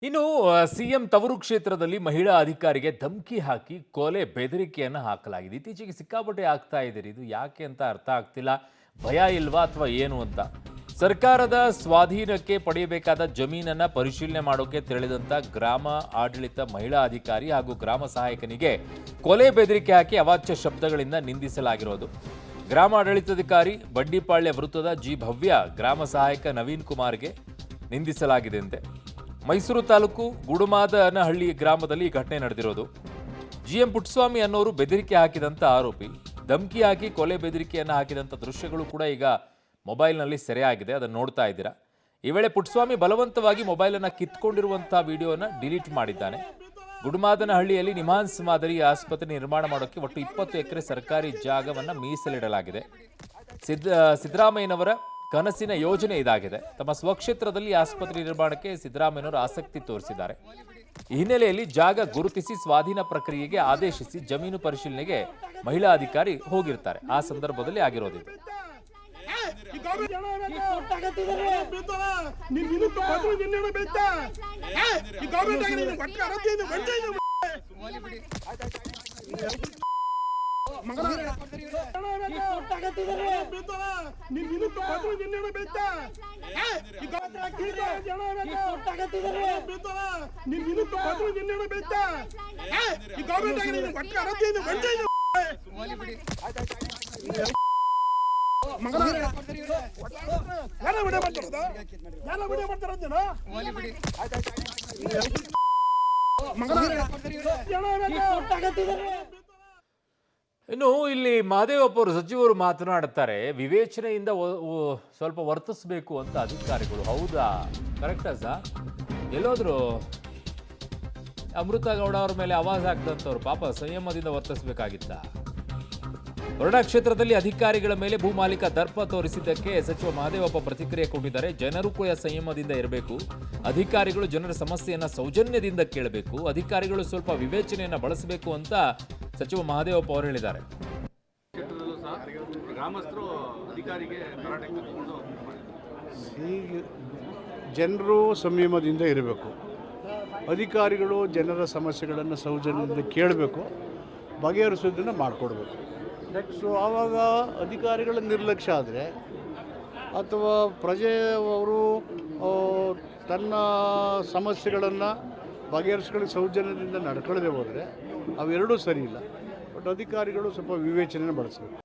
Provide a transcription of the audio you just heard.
ಇನ್ನು ಸಿಎಂ ತವರು ಕ್ಷೇತ್ರದಲ್ಲಿ ಮಹಿಳಾ ಅಧಿಕಾರಿಗೆ ಧಮಕಿ ಹಾಕಿ ಕೊಲೆ ಬೆದರಿಕೆಯನ್ನು ಹಾಕಲಾಗಿದೆ. ಇತ್ತೀಚೆಗೆ ಸಿಕ್ಕಾಪಟ್ಟೆ ಆಗ್ತಾ ಇದೆ. ಇದು ಯಾಕೆ ಅಂತ ಅರ್ಥ ಆಗ್ತಿಲ್ಲ. ಭಯ ಇಲ್ವಾ ಅಥವಾ ಏನು ಅಂತ. ಸರ್ಕಾರದ ಸ್ವಾಧೀನಕ್ಕೆ ಪಡೆಯಬೇಕಾದ ಜಮೀನನ್ನ ಪರಿಶೀಲನೆ ಮಾಡೋಕೆ ತೆರಳಿದಂತ ಗ್ರಾಮ ಆಡಳಿತ ಮಹಿಳಾ ಅಧಿಕಾರಿ ಹಾಗೂ ಗ್ರಾಮ ಸಹಾಯಕನಿಗೆ ಕೊಲೆ ಬೆದರಿಕೆ ಹಾಕಿ ಅವಾಚ್ಯ ಶಬ್ದಗಳಿಂದ ನಿಂದಿಸಲಾಗಿರೋದು. ಗ್ರಾಮ ಆಡಳಿತಾಧಿಕಾರಿ ಬಂಡಿಪಾಳ್ಯ ವೃತ್ತದ ಜಿ ಭವ್ಯ ಗ್ರಾಮ ಸಹಾಯಕ ನವೀನ್ ಕುಮಾರ್ಗೆ ನಿಂದಿಸಲಾಗಿದೆ ಅಂತೆ. ಮೈಸೂರು ತಾಲೂಕು ಗುಡುಮಾದನಹಳ್ಳಿ ಗ್ರಾಮದಲ್ಲಿ ಈ ಘಟನೆ ನಡೆದಿರೋದು. ಜಿಎಂ ಪುಟ್ಟಸ್ವಾಮಿ ಅನ್ನೋರು ಬೆದರಿಕೆ ಹಾಕಿದಂತ ಆರೋಪಿ ಧಮಕಿ ಹಾಕಿ ಕೊಲೆ ಬೆದರಿಕೆಯನ್ನು ಹಾಕಿದಂತ ದೃಶ್ಯಗಳು ಕೂಡ ಈಗ ಮೊಬೈಲ್ನಲ್ಲಿ ಸೆರೆಯಾಗಿದೆ. ಅದನ್ನು ನೋಡ್ತಾ ಇದ್ದೀರಾ. ಈ ವೇಳೆ ಪುಟ್ಟಸ್ವಾಮಿ ಬಲವಂತವಾಗಿ ಮೊಬೈಲನ್ನು ಕಿತ್ಕೊಂಡಿರುವಂತಹ ವಿಡಿಯೋನ ಡಿಲೀಟ್ ಮಾಡಿದ್ದಾನೆ. ಗುಡುಮಾದನಹಳ್ಳಿಯಲ್ಲಿ ನಿಮಾನ್ಸ್ ಮಾದರಿ ಆಸ್ಪತ್ರೆ ನಿರ್ಮಾಣ ಮಾಡೋಕ್ಕೆ ಒಟ್ಟು 20 ಎಕರೆ ಸರ್ಕಾರಿ ಜಾಗವನ್ನು ಮೀಸಲಿಡಲಾಗಿದೆ. ಸಿದ್ದರಾಮಯ್ಯನವರ ಕನಸಿನ ಯೋಜನೆ ಇದಾಗಿದೆ. ತಮ್ಮ ಸ್ವಕ್ಷೇತ್ರದಲ್ಲಿ ಆಸ್ಪತ್ರೆ ನಿರ್ಮಾಣಕ್ಕೆ ಸಿದ್ದರಾಮಯ್ಯನವರು ಆಸಕ್ತಿ ತೋರಿಸಿದ್ದಾರೆ. ಈ ಹಿನ್ನೆಲೆಯಲ್ಲಿ ಜಾಗ ಗುರುತಿಸಿ ಸ್ವಾಧೀನ ಪ್ರಕ್ರಿಯೆಗೆ ಆದೇಶಿಸಿ ಜಮೀನು ಪರಿಶೀಲನೆಗೆ ಮಹಿಳಾ ಅಧಿಕಾರಿ ಹೋಗಿರ್ತಾರೆ. ಆ ಸಂದರ್ಭದಲ್ಲಿ ಆಗಿರೋದಿದೆ. ಇನ್ನು ಇಲ್ಲಿ ಮಹದೇವಪ್ಪ ಅವರು ಸಚಿವರು ಮಾತನಾಡುತ್ತಾರೆ. ವಿವೇಚನೆಯಿಂದ ಸ್ವಲ್ಪ ವರ್ತಿಸಬೇಕು ಅಂತ ಅಧಿಕಾರಿಗಳು. ಹೌದಾ? ಕರೆಕ್ಟಾ ಸರ್? ಎಲ್ಲೋದ್ರು ಅಮೃತ ಗೌಡ ಅವ್ರ ಮೇಲೆ ಆವಾಜ್ ಹಾಕ್ದಂಥವ್ರು ಪಾಪ ಸಂಯಮದಿಂದ ವರ್ತಿಸಬೇಕಾಗಿತ್ತ. ವರುಣಾ ಕ್ಷೇತ್ರದಲ್ಲಿ ಅಧಿಕಾರಿಗಳ ಮೇಲೆ ಭೂಮಾಲೀಕ ದರ್ಪ ತೋರಿಸಿದ್ದಕ್ಕೆ ಸಚಿವ ಮಹದೇವಪ್ಪ ಪ್ರತಿಕ್ರಿಯೆ ಕೊಟ್ಟಿದ್ದಾರೆ. ಜನರು ಕೂಡ ಸಂಯಮದಿಂದ ಇರಬೇಕು. ಅಧಿಕಾರಿಗಳು ಜನರ ಸಮಸ್ಯೆಯನ್ನ ಸೌಜನ್ಯದಿಂದ ಕೇಳಬೇಕು. ಅಧಿಕಾರಿಗಳು ಸ್ವಲ್ಪ ವಿವೇಚನೆಯನ್ನ ಬಳಸಬೇಕು ಅಂತ ಸಚಿವ ಮಹದೇವಪ್ಪ ಅವರು ಹೇಳಿದ್ದಾರೆ. ಜನರು ಸಂಯಮದಿಂದ ಇರಬೇಕು. ಅಧಿಕಾರಿಗಳು ಜನರ ಸಮಸ್ಯೆಗಳನ್ನು ಸೌಜನ್ಯದಿಂದ ಕೇಳಬೇಕು, ಬಗೆಹರಿಸೋದನ್ನು ಮಾಡಿಕೊಡ್ಬೇಕು. ಸೊ ಆವಾಗ ಅಧಿಕಾರಿಗಳ ನಿರ್ಲಕ್ಷ್ಯ ಆದರೆ ಅಥವಾ ಪ್ರಜೆಯವರು ತನ್ನ ಸಮಸ್ಯೆಗಳನ್ನು ಬಗೆಹರಿಸ್ಕೊಳ್ಳಿ ಸೌಜನ್ಯದಿಂದ ನಡ್ಕೊಳ್ಳದೆ ಹೋದರೆ ಅವೆರಡೂ ಸರಿ ಇಲ್ಲ. ಬಟ್ ಅಧಿಕಾರಿಗಳು ಸ್ವಲ್ಪ ವಿವೇಚನೆ ಬಳಸಬೇಕು.